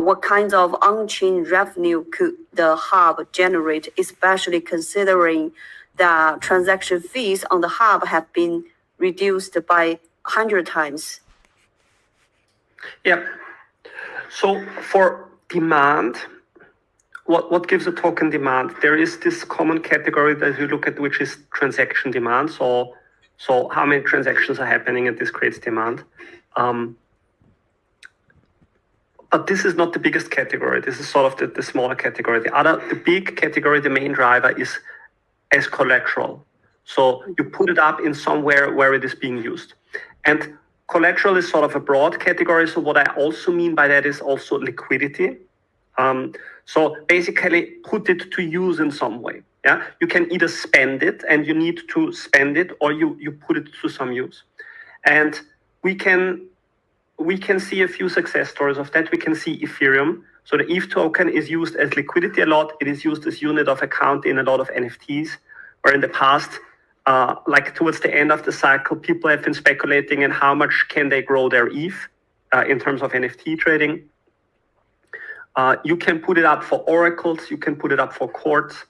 What kinds of on-chain revenue could the hub generate, especially considering that transaction fees on the hub have been reduced by 100 times? Yeah. So for demand, what gives a token demand? There is this common category that you look at, which is transaction demand. So how many transactions are happening, and this creates demand. But this is not the biggest category. This is sort of the smaller category. The big category, the main driver is as collateral. So you put it up in somewhere where it is being used. And collateral is sort of a broad category. So what I also mean by that is also liquidity. So basically put it to use in some way. Yeah, you can either spend it and you need to spend it, or you put it to some use. And we can see a few success stories of that. We can see Ethereum. So the ETH token is used as liquidity a lot. It is used as unit of account in a lot of NFTs, where in the past, like towards the end of the cycle, people have been speculating in how much can they grow their ETH in terms of NFT trading. You can put it up for oracles. You can put it up for courts.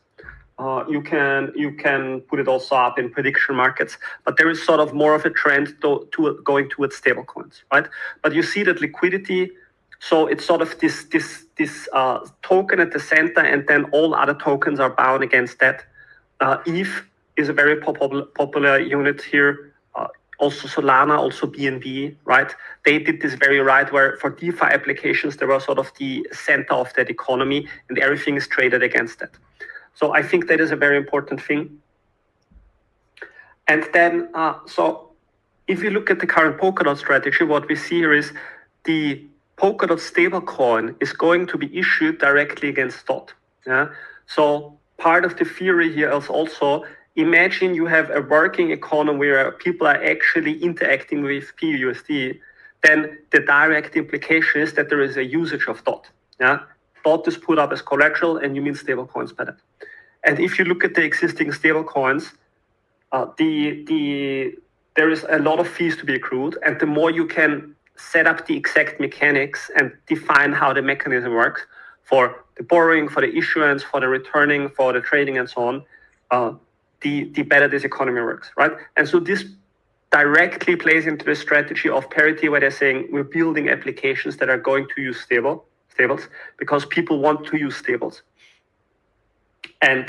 You can put it also up in prediction markets, but there is sort of more of a trend to going towards stablecoins, right? But you see that liquidity, so it's sort of this token at the center, and then all other tokens are bound against that. ETH is a very popular unit here. Also Solana, also BNB, right? They did this very right, where for DeFi applications, they were sort of the center of that economy, and everything is traded against that. So I think that is a very important thing. And then, so if you look at the current Polkadot strategy, what we see here is the Polkadot stablecoin is going to be issued directly against DOT. Yeah. So part of the theory here is also, imagine you have a working economy where people are actually interacting with pUSD, then the direct implication is that there is a usage of DOT. Yeah. DOT is put up as collateral, and you mean stablecoins by that. And if you look at the existing stablecoins, there is a lot of fees to be accrued, and the more you can set up the exact mechanics and define how the mechanism works for the borrowing, for the issuance, for the returning, for the trading, and so on, the better this economy works, right? And so this directly plays into the strategy of Parity, where they're saying we're building applications that are going to use stables because people want to use stables. And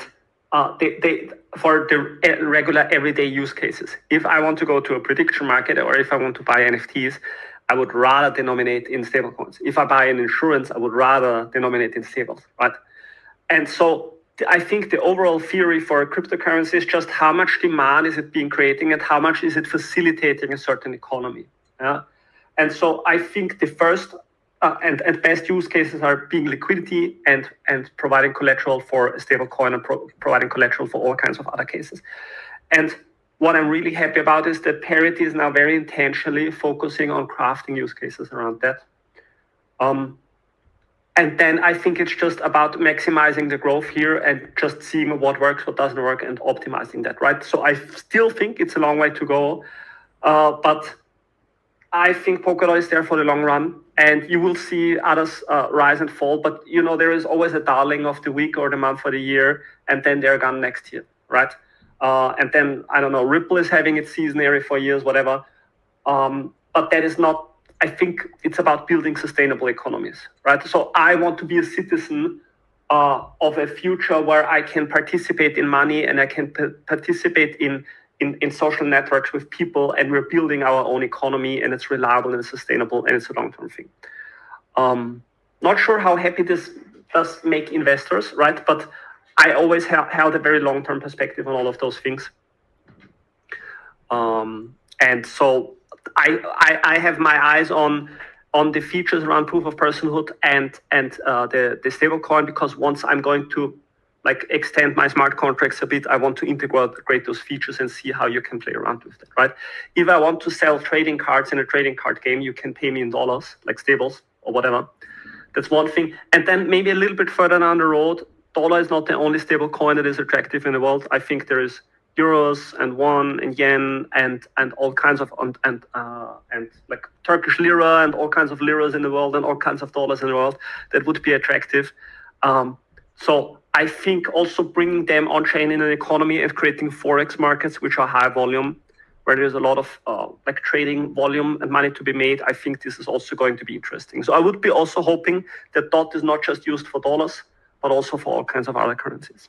they for the regular everyday use cases. If I want to go to a prediction market, or if I want to buy NFTs, I would rather denominate in stablecoins. If I buy an insurance, I would rather denominate in stables, right? And so I think the overall theory for cryptocurrency is just how much demand is it being creating, and how much is it facilitating a certain economy. Yeah? And so I think the first and best use cases are being liquidity and providing collateral for a stable coin, and providing collateral for all kinds of other cases. And what I'm really happy about is that Parity is now very intentionally focusing on crafting use cases around that. And then I think it's just about maximizing the growth here and just seeing what works, what doesn't work, and optimizing that, right? So I still think it's a long way to go, but I think Polkadot is there for the long run, and you will see others rise and fall. But you know, there is always a darling of the week or the month or the year, and then they're gone next year, right? And then I don't know, Ripple is having its season every 4 years, whatever. But that is not. I think it's about building sustainable economies, right? So I want to be a citizen of a future where I can participate in money, and I can participate in social networks with people, and we're building our own economy, and it's reliable and sustainable, and it's a long-term thing. Not sure how happy this does make investors, right? But I always held a very long-term perspective on all of those things. And so I have my eyes on the features around proof of personhood and the stablecoin, because once I'm going to like extend my smart contracts a bit, I want to integrate those features and see how you can play around with that, right? If I want to sell trading cards in a trading card game, you can pay me in dollars, like stables or whatever. That's one thing. And then maybe a little bit further down the road, dollar is not the only stable coin that is attractive in the world. I think there is euros and won and yen and all kinds of and like Turkish lira and all kinds of liras in the world and all kinds of dollars in the world, that would be attractive. So I think also bringing them on chain in an economy and creating forex markets which are high volume, where there's a lot of like trading volume and money to be made, I think this is also going to be interesting. So I would be also hoping that DOT is not just used for dollars, but also for all kinds of other currencies.